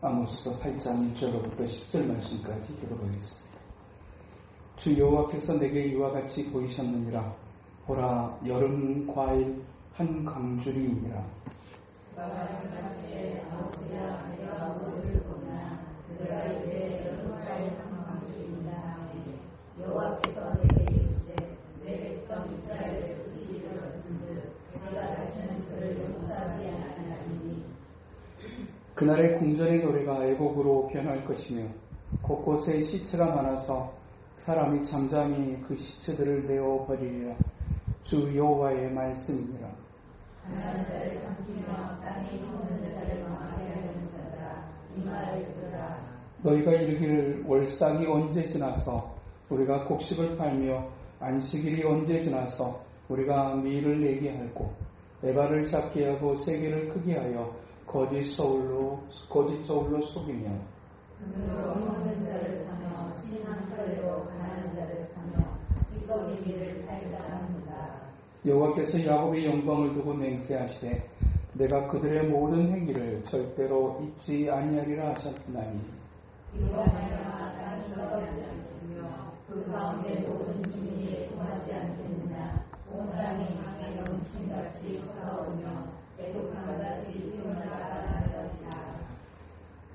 아모스 8장 1절로부터 10절 말씀까지 들어보겠습니다. 주 여호와께서 내게 이와 같이 보이셨느니라. 보라, 여름 과일 한 광주리이니라. 말씀하시되 아모스야, 내가 무엇을 보나 내가 이제 여름 과일 한 광주리이다 하매 여호와께서 내게 이르시되 내 백성 이스라엘을 쓰시기를 했은즉 내가 다시는 그를 용서하지 아니하리니. 그날의 궁전의 노래가 애곡으로 변할 것이며 곳곳에 시체가 많아서 사람이 잠잠히 그 시체들을 내어 버리리라. 주 여호와의 말씀이니라. 가난한 자를 삼키며 땅에 힘없는 자를 망하게 하려는 자들아, 이 말을 들으라. 너희가 이르기를 월삭이 언제 지나서 우리가 곡식을 팔며 안식일이 언제 지나서 우리가 밀을 내게 할고 에바를 작게 하고 세계를 크게 하여 거짓 소울로 속이며 금으로 힘없는 자를 사며 신한 털레로 가난한 자를 사며 찌꺼기 밀을 팔자 합니다. 여호와께서 야곱의 영광을 두고 맹세하시되 내가 그들의 모든 행위를 절대로 잊지 아니하리라 하셨나니. 이로 말미암아 땅이 떠오르지 않으며 그 가운데 모든 주민이 통하지 않겠느냐. 온 땅이 강의 넘침같이 솟아오르며 애국한 바다같이 피움을 따라다니리라.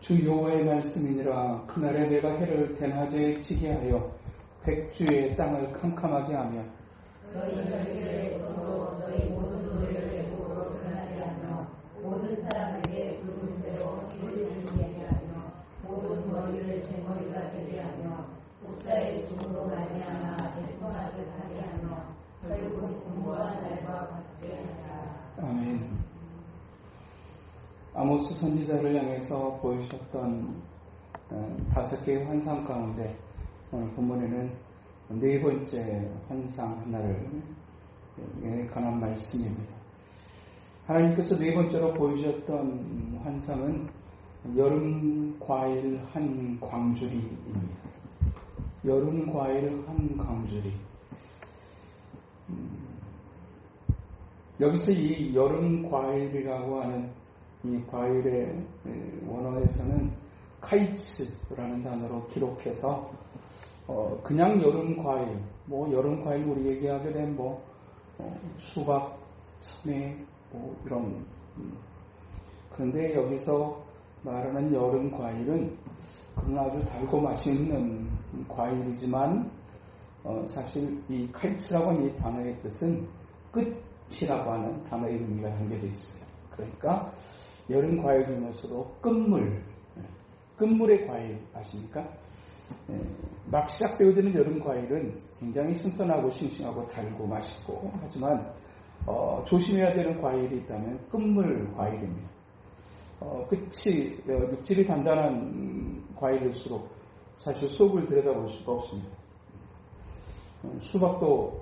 주 여호와의 말씀이니라. 그날에 내가 해를 대낮에 지게 하여 백주의 땅을 캄캄하게 하며 너희 절기를 애국으로 너희 모든 노래를 애국으로 변하게 하며 모든 사람에게 붉은 대로 이를 들리게 하며 모든 머리를 제 머리가 되게 하며 목자의 죽음으로 말미암아 애통하게 하게 하며 결국 공부한 날과 같게 하리라. 아멘. 아모스 선지자를 향해서 보이셨던 5개의 환상 가운데 오늘 본문에는 네 번째 환상 하나를 관한 말씀입니다. 하나님께서 네 번째로 보이셨던 환상은 여름 과일 한 광주리입니다. 여름 과일 한 광주리. 여기서 이 여름 과일이라고 하는 이 과일의 원어에서는 카이츠라는 단어로 기록해서 그냥 여름 과일, 여름 과일 우리 얘기하게 된 수박, 참외, 이런. 그런데 여기서 말하는 여름 과일은 그런 아주 달고 맛있는 과일이지만 사실 이 카이츠라고 하는 이 단어의 뜻은 끝이라고 하는 단어의 의미가 담겨져 있습니다. 그러니까 여름 과일 중에서도 끝물의 과일 아십니까? 막 시작되어지는 여름 과일은 굉장히 신선하고 싱싱하고 달고 맛있고 하지만 조심해야 되는 과일이 있다면 끝물 과일입니다. 끝이 육질이 단단한 과일일수록 사실 속을 들여다볼 수가 없습니다. 수박도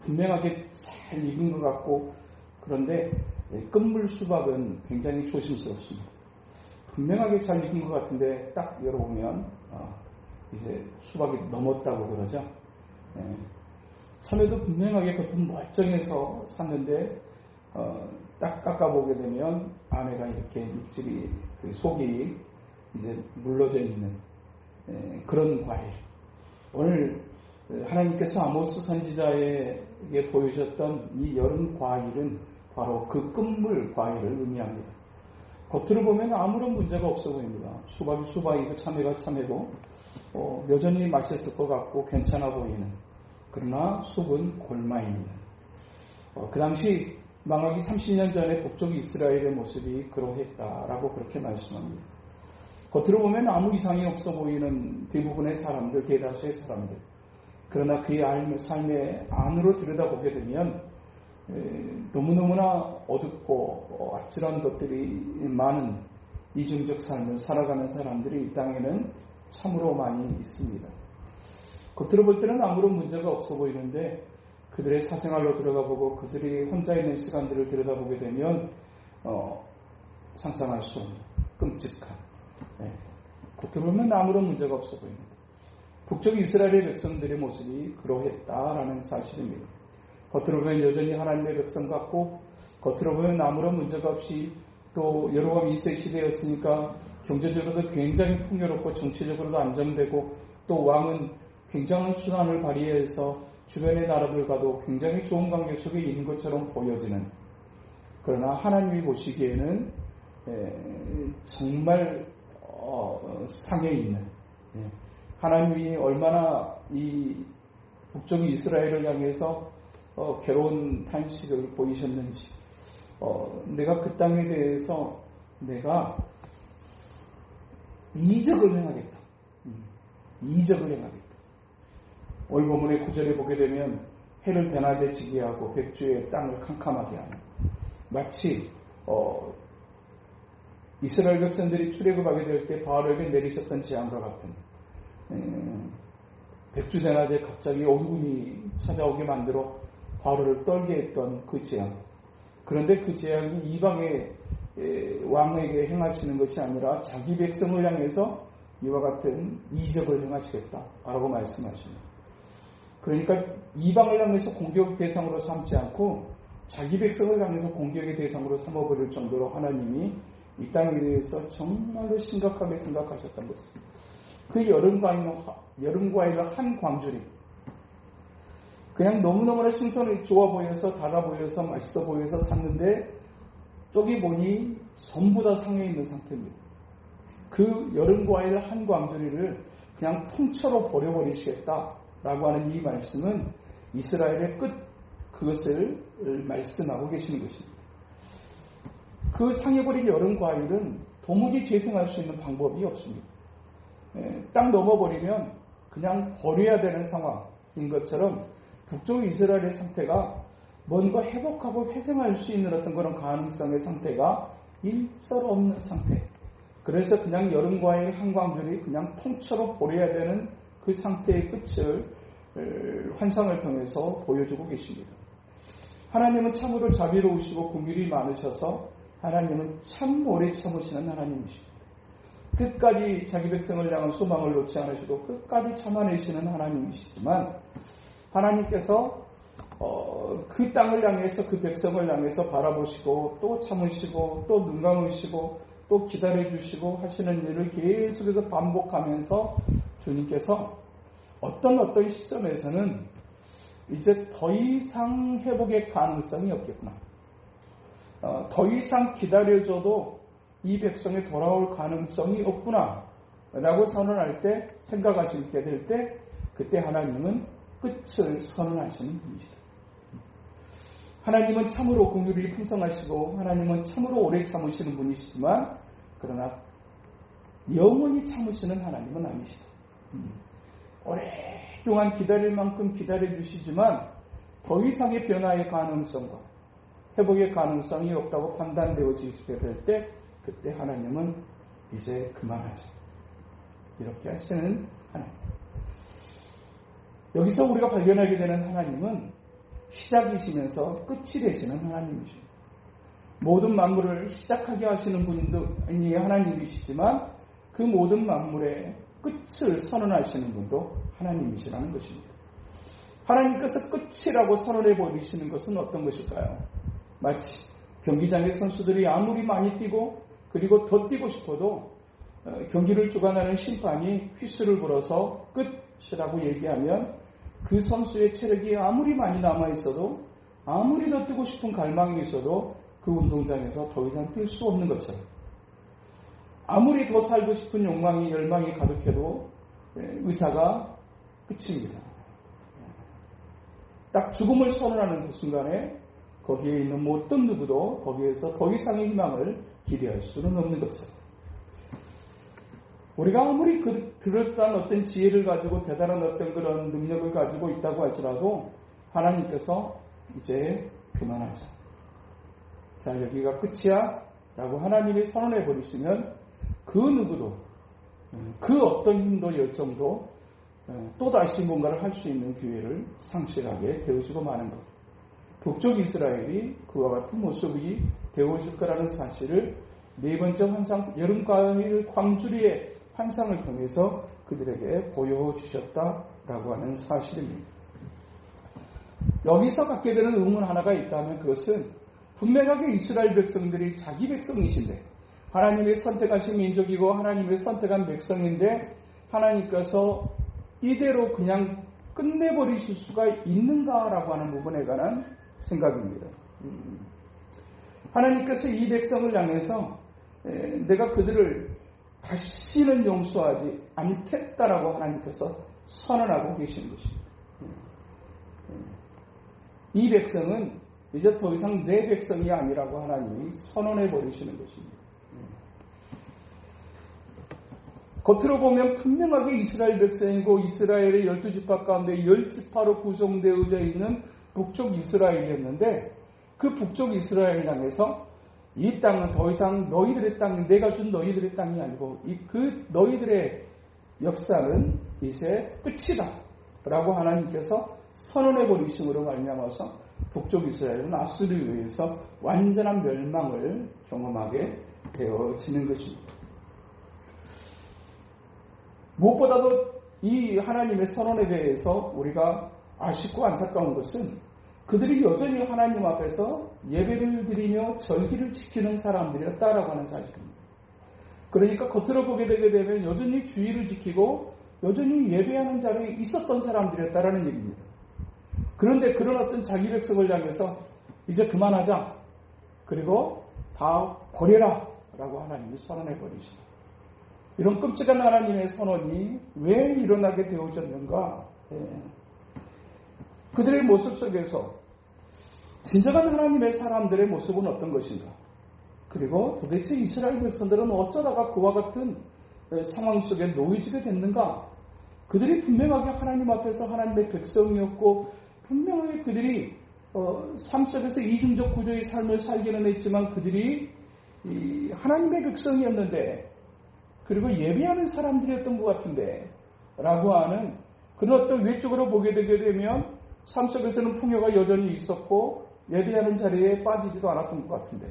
분명하게 잘 익은 것 같고 그런데 끝물 수박은 굉장히 조심스럽습니다. 분명하게 잘 익은 것 같은데 딱 열어보면 이제 수박이 넘었다고 그러죠. 참외도 분명하게 겉은 멀쩡해서 샀는데 딱 깎아보게 되면 안에가 이렇게 육질이 속이 이제 물러져 있는 그런 과일. 오늘 하나님께서 아모스 선지자에게 보여주셨던 이 여름 과일은 바로 그 끝물 과일을 의미합니다. 겉으로 보면 아무런 문제가 없어 보입니다. 수박이 수박이고 참외가 참외고 여전히 맛있을 것 같고 괜찮아 보이는, 그러나 속은 골마 있는. 그 당시 망하기 30년 전에 북쪽 이스라엘의 모습이 그러했다라고 그렇게 말씀합니다. 겉으로 보면 아무 이상이 없어 보이는 대부분의 사람들, 대다수의 사람들. 그러나 그의 삶의 안으로 들여다보게 되면 너무너무나 어둡고 아찔한 것들이 많은 이중적 삶을 살아가는 사람들이 이 땅에는 참으로 많이 있습니다. 겉으로 볼 때는 아무런 문제가 없어 보이는데 그들의 사생활로 들어가 보고 그들이 혼자 있는 시간들을 들여다보게 되면 상상할 수 없는 끔찍한, 겉으로 보면 아무런 문제가 없어 보입니다. 북쪽 이스라엘의 백성들의 모습이 그러했다라는 사실입니다. 겉으로 보면 여전히 하나님의 백성 같고 겉으로 보면 아무런 문제가 없이 또 여로보암 2세 시대였으니까 경제적으로도 굉장히 풍요롭고 정치적으로도 안정되고 또 왕은 굉장한 수단을 발휘해서 주변의 나라들과도 굉장히 좋은 관계 속에 있는 것처럼 보여지는, 그러나 하나님이 보시기에는 정말 상해 있는, 하나님이 얼마나 이 북쪽 이스라엘을 향해서 괴로운 탄식을 보이셨는지, 내가 그 땅에 대해서 내가 이적을 행하겠다. 이적을 행하겠다. 오늘 본문의 9절에 보게 되면 해를 대낮에 지게 하고 백주의 땅을 캄캄하게 하는, 마치 이스라엘 백성들이 출애굽하게 될 때 바알에게 내리셨던 재앙과 같은, 백주 대낮에 갑자기 오군이 찾아오게 만들어 바로를 떨게 했던 그 재앙. 그런데 그 재앙이 이방의 왕에게 행하시는 것이 아니라 자기 백성을 향해서 이와 같은 이적을 행하시겠다라고 말씀하십니다. 그러니까 이방을 향해서 공격 대상으로 삼지 않고 자기 백성을 향해서 공격의 대상으로 삼아버릴 정도로 하나님이 이 땅에 대해서 정말로 심각하게 생각하셨던 것입니다. 그 여름과일을 한 광주리, 그냥 너무너무나 신선이 좋아 보여서 달아 보여서 맛있어 보여서 샀는데 쪼개 보니 전부 다 상해 있는 상태입니다. 그 여름과일 한 광주리를 그냥 통째로 버려버리시겠다라고 하는 이 말씀은 이스라엘의 끝, 그것을 말씀하고 계시는 것입니다. 그 상해버린 여름과일은 도무지 재생할 수 있는 방법이 없습니다. 딱 넘어버리면 그냥 버려야 되는 상황인 것처럼 북쪽 이스라엘의 상태가 뭔가 회복하고 회생할 수 있는 어떤 그런 가능성의 상태가 일절 없는 상태. 그래서 그냥 여름과일 한 광주리 그냥 통째로 버려야 되는 그 상태의 끝을 환상을 통해서 보여주고 계십니다. 하나님은 참으로 자비로우시고 긍휼이 많으셔서 하나님은 참 오래 참으시는 하나님이십니다. 끝까지 자기 백성을 향한 소망을 놓지 않으시고 끝까지 참아내시는 하나님이시지만 하나님께서 그 땅을 향해서 그 백성을 향해서 바라보시고 또 참으시고 또 눈 감으시고 또 기다려주시고 하시는 일을 계속해서 반복하면서 주님께서 어떤 시점에서는 이제 더 이상 회복의 가능성이 없겠구나. 더 이상 기다려줘도 이 백성이 돌아올 가능성이 없구나 라고 선언할 때, 생각하시게 될 때, 그때 하나님은 끝을 선언하시는 분이시다. 하나님은 참으로 긍휼이 풍성하시고 하나님은 참으로 오래 참으시는 분이시지만 그러나 영원히 참으시는 하나님은 아니시다. 오랫동안 기다릴 만큼 기다려주시지만 더 이상의 변화의 가능성과 회복의 가능성이 없다고 판단되어지게 될 때 그때 하나님은 이제 그만하자. 이렇게 하시는 하나님. 여기서 우리가 발견하게 되는 하나님은 시작이시면서 끝이 되시는 하나님이십니다. 모든 만물을 시작하게 하시는 분이 하나님이시지만 그 모든 만물의 끝을 선언하시는 분도 하나님이시라는 것입니다. 하나님께서 끝이라고 선언해 버리시는 것은 어떤 것일까요? 마치 경기장의 선수들이 아무리 많이 뛰고 그리고 더 뛰고 싶어도 경기를 주관하는 심판이 휘슬을 불어서 끝이라고 얘기하면 그 선수의 체력이 아무리 많이 남아있어도 아무리 더 뛰고 싶은 갈망이 있어도 그 운동장에서 더 이상 뛸 수 없는 것처럼 아무리 더 살고 싶은 욕망이 열망이 가득해도 의사가 끝입니다. 딱 죽음을 선언하는 그 순간에 거기에 있는 어떤 누구도 거기에서 더 이상의 희망을 기대할 수는 없는 것처럼 우리가 아무리 그럴듯한 어떤 지혜를 가지고 대단한 어떤 그런 능력을 가지고 있다고 할지라도 하나님께서 이제 그만하자. 자, 여기가 끝이야 라고 하나님이 선언해 버리시면 그 누구도 그 어떤 힘도 열정도 또다시 뭔가를 할 수 있는 기회를 상실하게 되어지고 마는 것. 북쪽 이스라엘이 그와 같은 모습이 되어질 거라는 사실을 네 번째 환상, 여름과일 광주리의 환상을 통해서 그들에게 보여주셨다라고 하는 사실입니다. 여기서 갖게 되는 의문 하나가 있다면 그것은 분명하게 이스라엘 백성들이 자기 백성이신데 하나님의 선택하신 민족이고 하나님의 선택한 백성인데 하나님께서 이대로 그냥 끝내버리실 수가 있는가라고 하는 부분에 관한 생각입니다. 하나님께서 이 백성을 향해서 내가 그들을 다시는 용서하지 않겠다라고 하나님께서 선언하고 계신 것입니다. 이 백성은 이제 더 이상 내 백성이 아니라고 하나님이 선언해 버리시는 것입니다. 겉으로 보면 분명하게 이스라엘 백성이고 이스라엘의 12지파 가운데 10지파로 구성되어져 있는 북쪽 이스라엘이었는데 그 북쪽 이스라엘을 향해서 이 땅은 더 이상 너희들의 땅, 내가 준 너희들의 땅이 아니고 그 너희들의 역사는 이제 끝이다 라고 하나님께서 선언해 버리심으로 말미암아서 북쪽 이스라엘은 아수르에 의해서 완전한 멸망을 경험하게 되어지는 것입니다. 무엇보다도 이 하나님의 선언에 대해서 우리가 아쉽고 안타까운 것은 그들이 여전히 하나님 앞에서 예배를 드리며 절기를 지키는 사람들이었다라고 하는 사실입니다. 그러니까 겉으로 보게 되게 되면 여전히 주의를 지키고 여전히 예배하는 자리에 있었던 사람들이었다라는 얘기입니다. 그런데 그런 어떤 자기 백성을 향해서 이제 그만하자. 그리고 다 버려라 라고 하나님이 선언해 버리시다. 이런 끔찍한 하나님의 선언이 왜 일어나게 되어졌는가? 그들의 모습 속에서 진정한 하나님의 사람들의 모습은 어떤 것인가? 그리고 도대체 이스라엘 백성들은 어쩌다가 그와 같은 상황 속에 놓이지게 됐는가? 그들이 분명하게 하나님 앞에서 하나님의 백성이었고 분명하게 그들이 삶 속에서 이중적 구조의 삶을 살기는 했지만 그들이 하나님의 백성이었는데 그리고 예배하는 사람들이었던 것 같은데 라고 하는 그런 어떤 외적으로 보게 되게 되면 삶 속에서는 풍요가 여전히 있었고 예배하는 자리에 빠지지도 않았던 것 같은데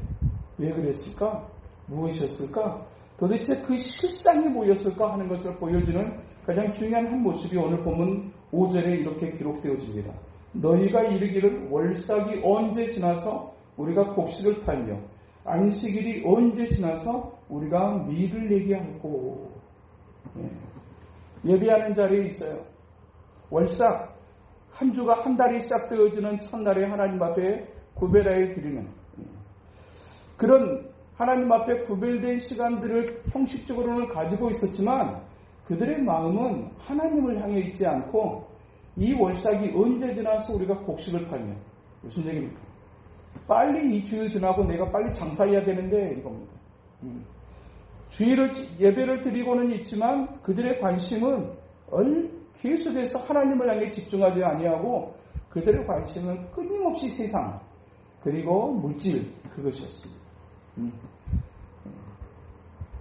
왜 그랬을까? 무엇이었을까? 도대체 그 실상이 뭐였을까 하는 것을 보여주는 가장 중요한 한 모습이 오늘 본문 5절에 이렇게 기록되어집니다. 너희가 이르기를 월삭이 언제 지나서 우리가 곡식을 팔며 안식일이 언제 지나서 우리가 밀을 내게 하고 예배하는 자리에 있어요. 월삭 한 주가 한 달이 시작되어지는 첫날에 하나님 앞에 구별하여 드리는 그런 하나님 앞에 구별된 시간들을 형식적으로는 가지고 있었지만 그들의 마음은 하나님을 향해 있지 않고 이 월삭이 언제 지나서 우리가 곡식을 팔며 무슨 얘기입니까? 빨리 이 주일 지나고 내가 빨리 장사해야 되는데 이겁니다. 주일을 예배를 드리고는 있지만 그들의 관심은 계속해서 하나님을 향해 집중하지 아니하고 그들의 관심은 끊임없이 세상 그리고 물질 그것이었습니다.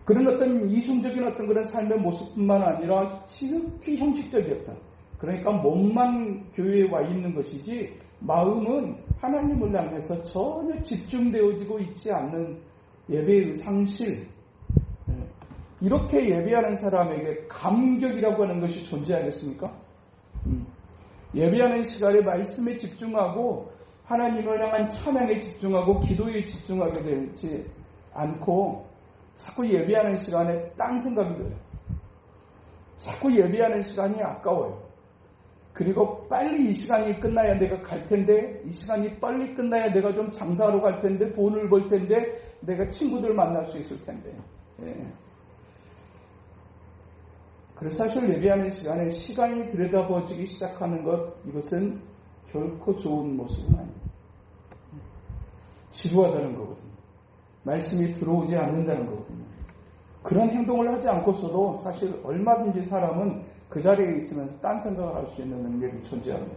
그런 어떤 이중적인 어떤 그런 삶의 모습뿐만 아니라 지극히 형식적이었다. 그러니까 몸만 교회에 와 있는 것이지 마음은 하나님을 향해서 전혀 집중되어지고 있지 않는 예배의 상실. 이렇게 예배하는 사람에게 감격이라고 하는 것이 존재하겠습니까? 예배하는 시간에 말씀에 집중하고 하나님을 향한 찬양에 집중하고 기도에 집중하게 되지 않고 자꾸 예배하는 시간에 딴 생각이 들어요. 자꾸 예배하는 시간이 아까워요. 그리고 빨리 이 시간이 끝나야 내가 갈 텐데 이 시간이 빨리 끝나야 내가 좀 장사하러 갈 텐데 돈을 벌 텐데 내가 친구들 만날 수 있을 텐데 그래서 사실 예배하는 시간에 시간이 들여다보기 시작하는 이것은 결코 좋은 모습은 아닙니다. 지루하다는 거거든요. 말씀이 들어오지 않는다는 거거든요. 그런 행동을 하지 않고서도 사실 얼마든지 사람은 그 자리에 있으면서 딴 생각을 할 수 있는 능력이 존재합니다.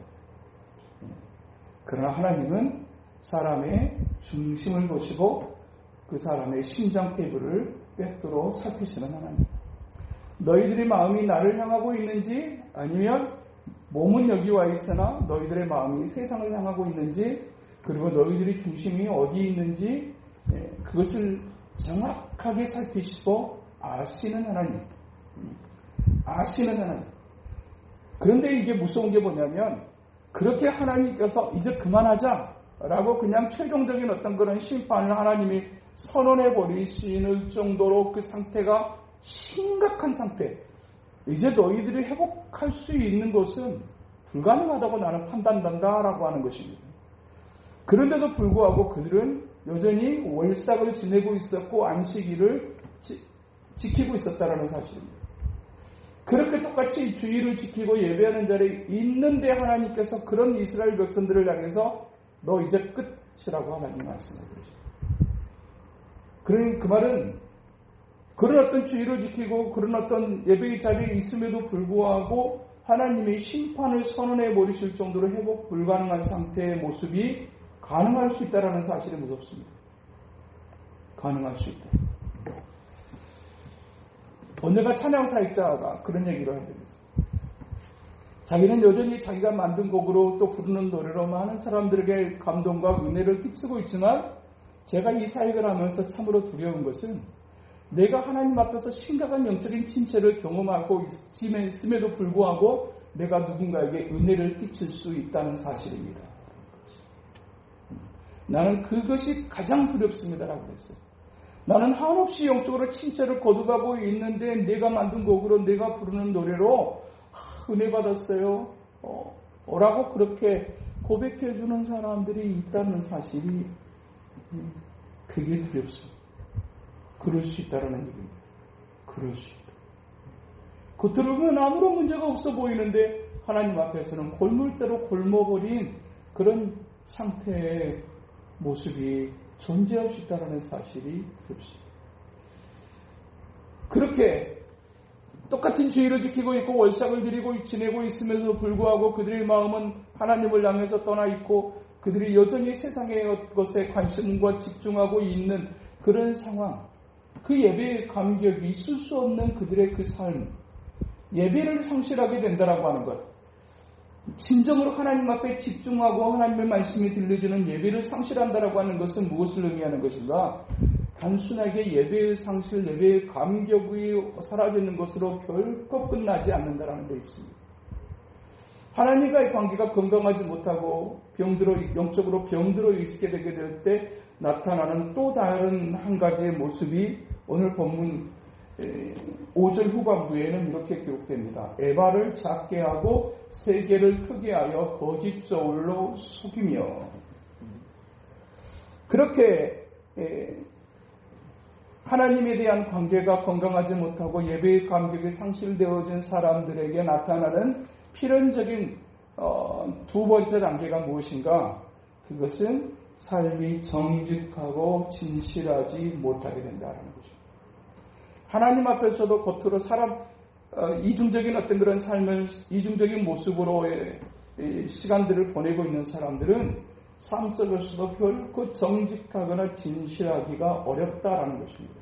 그러나 하나님은 사람의 중심을 보시고 그 사람의 심장 피부를 꿰뚫어 살피시는 하나님. 너희들의 마음이 나를 향하고 있는지 아니면 몸은 여기 와 있으나 너희들의 마음이 세상을 향하고 있는지 그리고 너희들의 중심이 어디에 있는지 그것을 정확하게 살피시고 아시는 하나님. 아시는 하나님. 그런데 이게 무서운 게 뭐냐면 그렇게 하나님께서 이제 그만하자 라고 그냥 최종적인 어떤 그런 심판을 하나님이 선언해 버리시는 정도로 그 상태가 심각한 상태. 이제 너희들이 회복할 수 있는 것은 불가능하다고 나는 판단한다라고 하는 것입니다. 그런데도 불구하고 그들은 여전히 월삭을 지내고 있었고 안식일을 지키고 있었다라는 사실입니다. 그렇게 똑같이 주의를 지키고 예배하는 자리에 있는데 하나님께서 그런 이스라엘 백성들을 향해서 너 이제 끝이라고 하나님 말씀을 드리죠. 그 말은 그런 어떤 주의를 지키고 그런 어떤 예배의 자리에 있음에도 불구하고 하나님의 심판을 선언해 버리실 정도로 회복 불가능한 상태의 모습이 가능할 수 있다는 사실이 무섭습니다. 가능할 수 있다. 언젠가 찬양사역자가 그런 얘기를 한 적이 있어요. 자기는 여전히 자기가 만든 곡으로 또 부르는 노래로 많은 사람들에게 감동과 은혜를 끼치고 있지만 제가 이 사역을 하면서 참으로 두려운 것은 내가 하나님 앞에서 심각한 영적인 침체를 경험하고 있음에도 불구하고 내가 누군가에게 은혜를 끼칠 수 있다는 사실입니다. 나는 그것이 가장 두렵습니다라고 했어요. 나는 한없이 영적으로 침체를 거듭하고 있는데 내가 만든 곡으로 내가 부르는 노래로 은혜 받았어요. 라고 그렇게 고백해 주는 사람들이 있다는 사실이 그게 두렵습니다. 그럴 수 있다는 얘기입니다. 그럴 수 있다. 겉으로 보면 아무런 문제가 없어 보이는데 하나님 앞에서는 골물대로 골머버린 그런 상태의 모습이 존재할 수 있다는 사실이 두렵습니다. 그렇게 똑같은 주의를 지키고 있고 월삭을 드리고 지내고 있음에도 불구하고 그들의 마음은 하나님을 향해서 떠나 있고 그들이 여전히 세상의 것에 관심과 집중하고 있는 그런 상황, 그 예배의 감격이 있을 수 없는 그들의 그 삶, 예배를 상실하게 된다라고 하는 것, 진정으로 하나님 앞에 집중하고 하나님의 말씀이 들려주는 예배를 상실한다라고 하는 것은 무엇을 의미하는 것인가? 단순하게 예배의 상실, 예배의 감격이 사라지는 것으로 결코 끝나지 않는다라는 데 있습니다. 하나님과의 관계가 건강하지 못하고 영적으로 병들어 있게 되게 될 때 나타나는 또 다른 한 가지의 모습이 오늘 본문 5절 후반부에는 이렇게 기록됩니다. 에바를 작게 하고 세계를 크게 하여 거짓 저울로 속이며. 그렇게 하나님에 대한 관계가 건강하지 못하고 예배의 감격이 상실되어진 사람들에게 나타나는 필연적인 두 번째 단계가 무엇인가? 그것은 삶이 정직하고 진실하지 못하게 된다는 거죠. 하나님 앞에서도 겉으로 이중적인 어떤 그런 삶을 이중적인 모습으로의 시간들을 보내고 있는 사람들은 삶 속에서도 결코 정직하거나 진실하기가 어렵다라는 것입니다.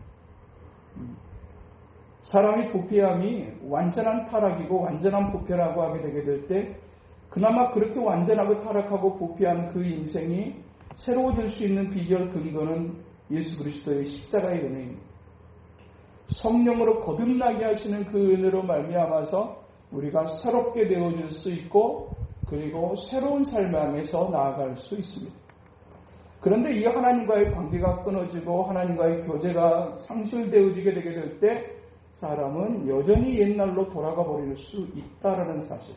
사람이 부패함이 완전한 타락이고 완전한 부패라고 하게 되게 될 때 그나마 그렇게 완전하고 타락하고 부패한 그 인생이 새로워질 수 있는 비결 근거는 예수 그리스도의 십자가의 은혜입니다. 성령으로 거듭나게 하시는 그 은혜로 말미암아서 우리가 새롭게 되어질 수 있고 그리고 새로운 삶 안에서 나아갈 수 있습니다. 그런데 이 하나님과의 관계가 끊어지고 하나님과의 교제가 상실되어지게 되게 될 때 사람은 여전히 옛날로 돌아가 버릴 수 있다라는 사실.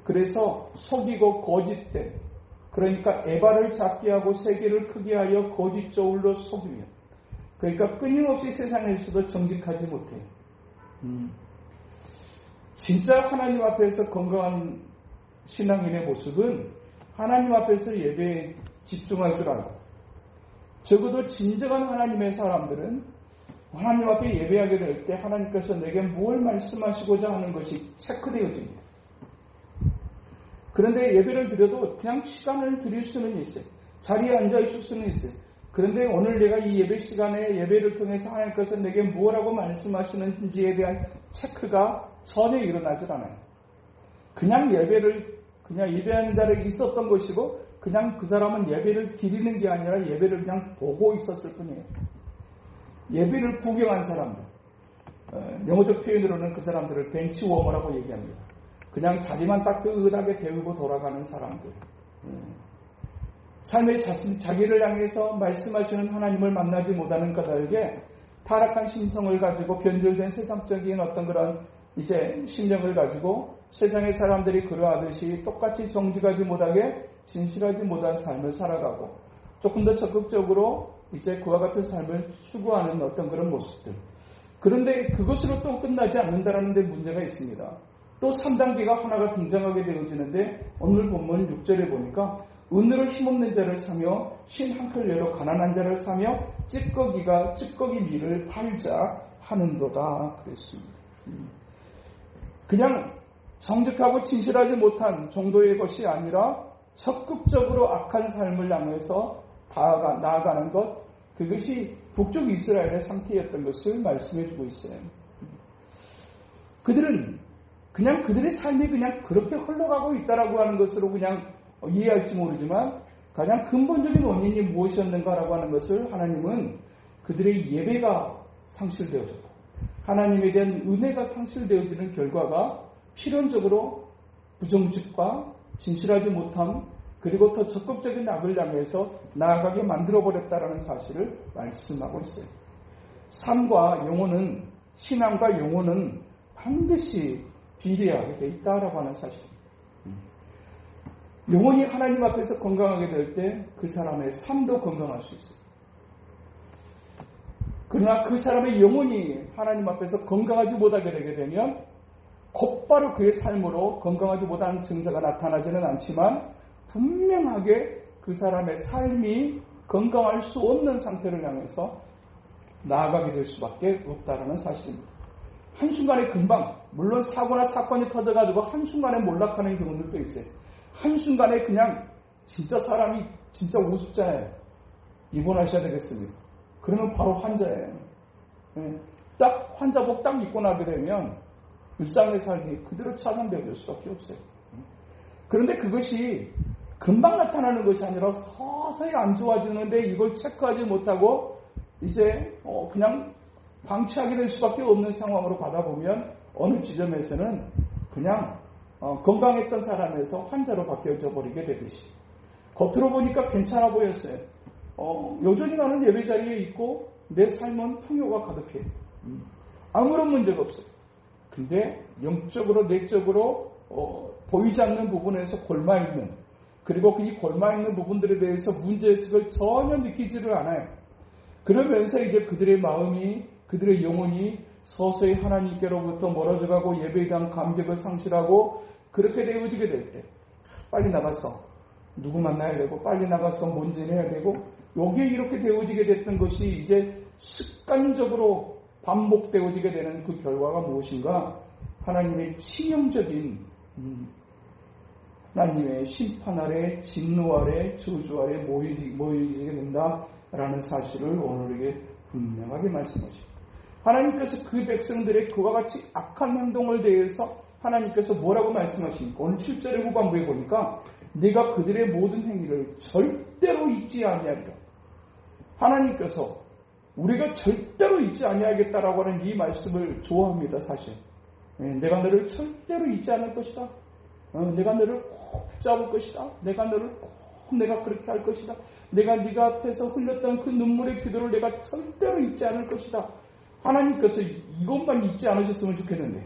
그래서 속이고 거짓된, 그러니까 에바를 작게 하고 세계를 크게 하여 거짓 저울로 속이며, 그러니까 끊임없이 세상에서도 정직하지 못해요. 진짜 하나님 앞에서 건강한 신앙인의 모습은 하나님 앞에서 예배에 집중할 줄 알고, 적어도 진정한 하나님의 사람들은 하나님 앞에 예배하게 될 때 하나님께서 내게 뭘 말씀하시고자 하는 것이 체크되어집니다. 그런데 예배를 드려도 그냥 시간을 드릴 수는 있어요. 자리에 앉아 있을 수는 있어요. 그런데 오늘 내가 이 예배 시간에 예배를 통해서 하나님께서 내게 무엇라고 말씀하시는지에 대한 체크가 전혀 일어나질 않아요. 그냥 예배하는 자리에 있었던 것이고 그냥 그 사람은 예배를 드리는 게 아니라 예배를 그냥 보고 있었을 뿐이에요. 예배를 구경한 사람들, 영어적 표현으로는 그 사람들을 벤치워머라고 얘기합니다. 그냥 자리만 따끈하게 데우고 돌아가는 사람들. 삶의 자기를 향해서 말씀하시는 하나님을 만나지 못하는 까닭에 타락한 심성을 가지고 변절된 세상적인 어떤 그런 이제 심령을 가지고 세상의 사람들이 그러하듯이 똑같이 정직하지 못하게 진실하지 못한 삶을 살아가고 조금 더 적극적으로 이제 그와 같은 삶을 추구하는 어떤 그런 모습들. 그런데 그것으로 또 끝나지 않는다라는 데 문제가 있습니다. 또 3단계가 하나가 등장하게 되어지는데 오늘 본문 6절에 보니까 은으로 힘없는 자를 사며 신 한 켤레로 가난한 자를 사며 찌꺼기 밀을 팔자 하는도다 그랬습니다. 그냥 정직하고 진실하지 못한 정도의 것이 아니라 적극적으로 악한 삶을 향해서 나아가는 것, 그것이 북쪽 이스라엘의 상태였던 것을 말씀해주고 있어요. 그들은 그냥 그들의 삶이 그냥 그렇게 흘러가고 있다라고 하는 것으로 그냥 이해할지 모르지만 가장 근본적인 원인이 무엇이었는가라고 하는 것을 하나님은 그들의 예배가 상실되어졌고 하나님에 대한 은혜가 상실되어지는 결과가 필연적으로 부정직과 진실하지 못함 그리고 더 적극적인 악을 향해서 나아가게 만들어버렸다라는 사실을 말씀하고 있어요. 삶과 영혼은 신앙과 영혼은 반드시 비례하게 돼 있다라고 하는 사실. 영혼이 하나님 앞에서 건강하게 될 때 그 사람의 삶도 건강할 수 있어요. 그러나 그 사람의 영혼이 하나님 앞에서 건강하지 못하게 되게 되면 곧바로 그의 삶으로 건강하지 못한 증세가 나타나지는 않지만 분명하게 그 사람의 삶이 건강할 수 없는 상태를 향해서 나아가게 될 수밖에 없다는 사실입니다. 한순간에 금방 물론 사고나 사건이 터져가지고 한순간에 몰락하는 경우들도 있어요. 한순간에 그냥 진짜 사람이 진짜 우습잖아요. 입원하셔야 되겠습니다. 그러면 바로 환자예요. 딱 환자복 딱 입고 나게 되면 일상의 삶이 그대로 차단되어질 수밖에 없어요. 그런데 그것이 금방 나타나는 것이 아니라 서서히 안 좋아지는데 이걸 체크하지 못하고 이제 그냥 방치하게 될 수밖에 없는 상황으로 가다 보면 어느 지점에서는 그냥 건강했던 사람에서 환자로 바뀌어져 버리게 되듯이 겉으로 보니까 괜찮아 보였어요. 여전히 나는 예배 자리에 있고 내 삶은 풍요가 가득해. 아무런 문제가 없어요. 근데 영적으로 내적으로 보이지 않는 부분에서 골마있는 그리고 이 골마있는 부분들에 대해서 문제의식을 전혀 느끼지를 않아요. 그러면서 이제 그들의 마음이 그들의 영혼이 서서히 하나님께로부터 멀어져가고 예배에 대한 감격을 상실하고 그렇게 되어지게 될 때 빨리 나가서 누구 만나야 되고 빨리 나가서 뭔지 해야 되고 여기에 이렇게 되어지게 됐던 것이 이제 습관적으로 반복되어지게 되는 그 결과가 무엇인가? 하나님의 치명적인 하나님의 심판 아래 진노 아래 저주 아래 모이게 된다라는 사실을 오늘에게 분명하게 말씀하십니다. 하나님께서 그 백성들의 그와 같이 악한 행동을 대해서 하나님께서 뭐라고 말씀하십니까? 오늘 7절의 후반부에 보니까 내가 그들의 모든 행위를 절대로 잊지 아니하리라. 하나님께서 우리가 절대로 잊지 아니하겠다라고 하는 이 말씀을 좋아합니다. 사실 내가 너를 절대로 잊지 않을 것이다. 내가 너를 꼭 붙잡을 것이다. 내가 그렇게 할 것이다. 내가 네가 앞에서 흘렸던 그 눈물의 기도를 내가 절대로 잊지 않을 것이다. 하나님께서 이것만 잊지 않으셨으면 좋겠는데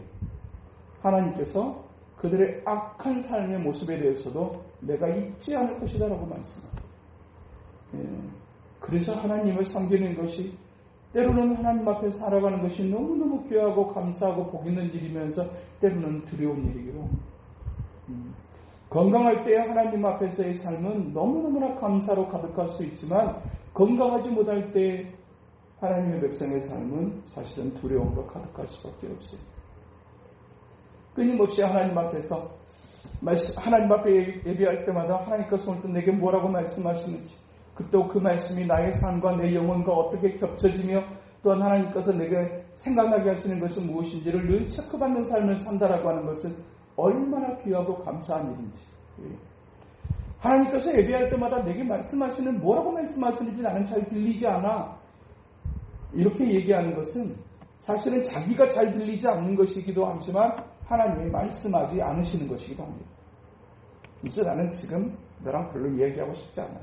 하나님께서 그들의 악한 삶의 모습에 대해서도 내가 잊지 않을 것이다 라고 말씀합니다. 그래서 하나님을 섬기는 것이 때로는 하나님 앞에 살아가는 것이 너무너무 귀하고 감사하고 복 있는 일이면서 때로는 두려운 일이기도 합니다. 건강할 때 하나님 앞에서의 삶은 너무너무나 감사로 가득할 수 있지만 건강하지 못할 때 하나님의 백성의 삶은 사실은 두려움으로 가득할 수밖에 없어요. 끊임없이 하나님 앞에서 하나님 앞에 예배할 때마다 하나님께서 오늘 내게 뭐라고 말씀하시는지 또 그 말씀이 나의 삶과 내 영혼과 어떻게 겹쳐지며 또한 하나님께서 내게 생각나게 하시는 것은 무엇인지를 늘 체크받는 삶을 산다라고 하는 것은 얼마나 귀하고 감사한 일인지. 하나님께서 예배할 때마다 내게 말씀하시는 뭐라고 말씀하시는지 나는 잘 들리지 않아. 이렇게 얘기하는 것은 사실은 자기가 잘 들리지 않는 것이기도 하지만 하나님이 말씀하지 않으시는 것이기도 합니다. 이제 나는 지금 너랑 별로 얘기하고 싶지 않아.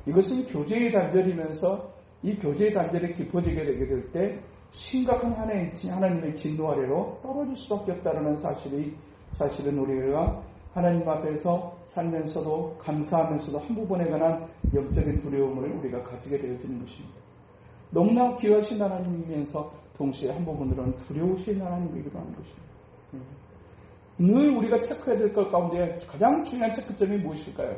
이것은 교제의 단절이면서 이 교제의 단절이 깊어지게 되게 될 때 심각한 하나님의 진노 아래로 떨어질 수밖에 없다는 사실은 우리가 하나님 앞에서 살면서도 감사하면서도 한 부분에 관한 영적인 두려움을 우리가 가지게 되어지는 것입니다. 너무나 귀하신 하나님이면서 동시에 한 부분으로는 두려우신 하나님이기도 하는 것입니다. 늘 우리가 체크해야 될 것 가운데 가장 중요한 체크점이 무엇일까요?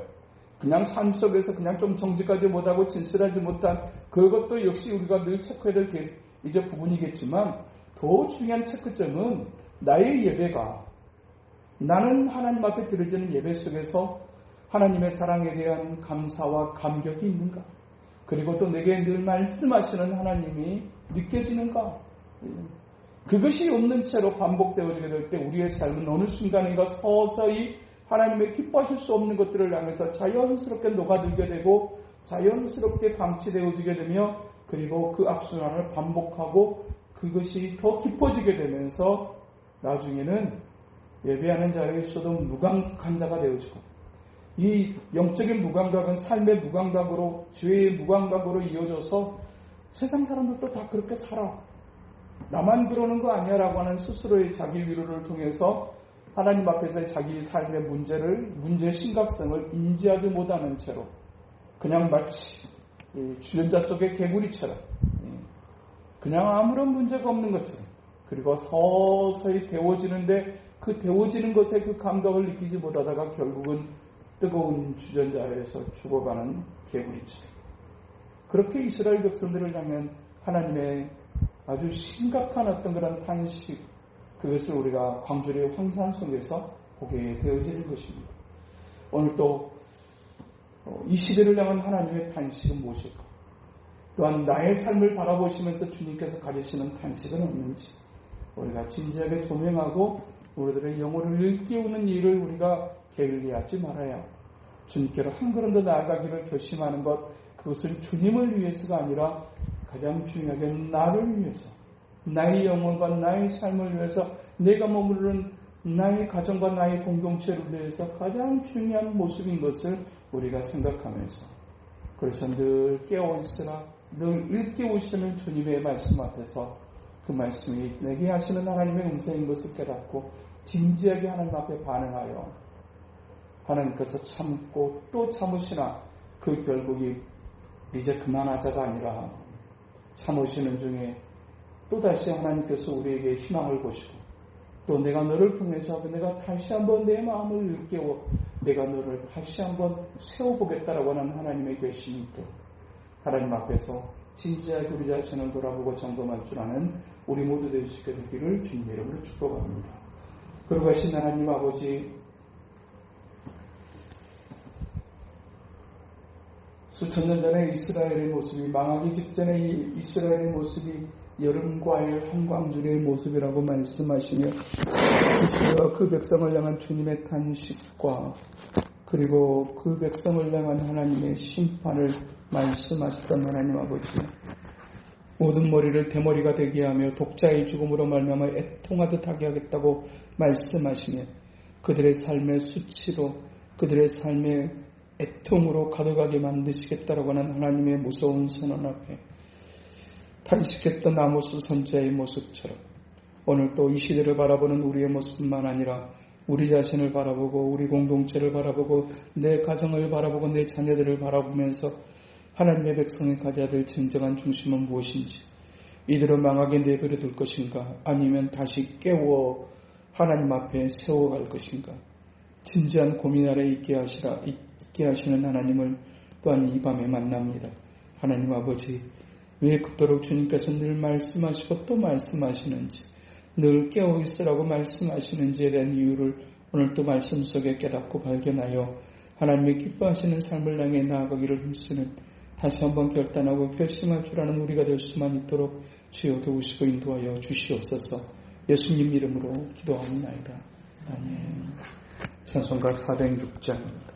그냥 삶 속에서 그냥 좀 정직하지 못하고 진실하지 못한 그것도 역시 우리가 늘 체크해야 될 이제 부분이겠지만 더 중요한 체크점은 나의 예배가 나는 하나님 앞에 드려지는 예배 속에서 하나님의 사랑에 대한 감사와 감격이 있는가? 그리고 또 내게 늘 말씀하시는 하나님이 느껴지는가? 그것이 없는 채로 반복되어지게 될 때 우리의 삶은 어느 순간인가 서서히 하나님의 기뻐하실 수 없는 것들을 향해서 자연스럽게 녹아들게 되고 자연스럽게 방치되어지게 되며 그리고 그 악순환을 반복하고 그것이 더 깊어지게 되면서 나중에는 예배하는 자리에서도 무감각한 자가 되어지고 이 영적인 무감각은 삶의 무감각으로 죄의 무감각으로 이어져서 세상 사람들도 다 그렇게 살아. 나만 그러는 거 아니야 라고 하는 스스로의 자기 위로를 통해서 하나님 앞에서의 자기 삶의 문제의 심각성을 인지하지 못하는 채로 그냥 마치 주전자 속의 개구리처럼 그냥 아무런 문제가 없는 것처럼 그리고 서서히 데워지는데 그 데워지는 것에 그 감각을 느끼지 못하다가 결국은 뜨거운 주전자에서 죽어가는 개구리처럼 그렇게 이스라엘 백성들을 향한 하나님의 아주 심각한 어떤 그런 탄식 그것을 우리가 광주리의 황산 속에서 보게 되어지는 것입니다. 오늘 또 이 시대를 향한 하나님의 탄식은 무엇일까? 또한 나의 삶을 바라보시면서 주님께서 가지시는 탄식은 없는지 우리가 진지하게 조명하고 우리들의 영혼을 일깨우는 일을 우리가 게을리하지 말아야 주님께로 한 걸음 더 나아가기를 결심하는 것 그것은 주님을 위해서가 아니라 가장 중요하게 나를 위해서 나의 영혼과 나의 삶을 위해서 내가 머무르는 나의 가정과 나의 공동체를 위해서 가장 중요한 모습인 것을 우리가 생각하면서 그래서 늘 깨어있으라 늘 일깨우시는 주님의 말씀 앞에서 그 말씀이 내게 하시는 하나님의 음성인 것을 깨닫고 진지하게 하나님 앞에 반응하여 하나님께서 참고 또 참으시나 그 결국이 이제 그만하자가 아니라 참으시는 중에 또다시 하나님께서 우리에게 희망을 보시고 또 내가 너를 통해서 내가 다시 한번 내 마음을 일깨워 내가 너를 다시 한번 세워보겠다라고 하는 하나님의 결심이 있도록 하나님 앞에서 진지하게 우리 자신을 돌아보고 점검할 줄 아는 우리 모두 될 수 있게 되기를 주님의 이름으로 축복합니다. 그러고 가신 하나님 아버지 수천 년 전에 이스라엘의 모습이 망하기 직전에 이 이스라엘의 모습이 여름 과일 한광줄의 모습이라고 말씀하시며 이스라엘과 그 백성을 향한 주님의 탄식과 그리고 그 백성을 향한 하나님의 심판을 말씀하셨던 하나님 아버지 모든 머리를 대머리가 되게 하며 독자의 죽음으로 말미암아 애통하듯 하게 하겠다고 말씀하시며 그들의 삶의 수치로 그들의 삶의 애통으로 가득하게 만드시겠다라고 하는 하나님의 무서운 선언 앞에 탄식했던 아모스 선지자의 모습처럼 오늘 또 이 시대를 바라보는 우리의 모습뿐만 아니라 우리 자신을 바라보고 우리 공동체를 바라보고 내 가정을 바라보고 내 자녀들을 바라보면서 하나님의 백성이 가져야 될 진정한 중심은 무엇인지 이들은 망하게 내버려 둘 것인가 아니면 다시 깨워 하나님 앞에 세워갈 것인가 진지한 고민 아래 있게 하시는 하나님을 또한 이 밤에 만납니다. 하나님 아버지 왜 그토록 주님께서 늘 말씀하시고 또 말씀하시는지 늘 깨어있으라고 말씀하시는지에 대한 이유를 오늘 또 말씀 속에 깨닫고 발견하여 하나님의 기뻐하시는 삶을 향해 나아가기를 힘쓰는 다시 한번 결단하고 결심할 줄 아는 우리가 될 수만 있도록 주여 도우시고 인도하여 주시옵소서. 예수님 이름으로 기도합니다. 아멘. 찬송가 406장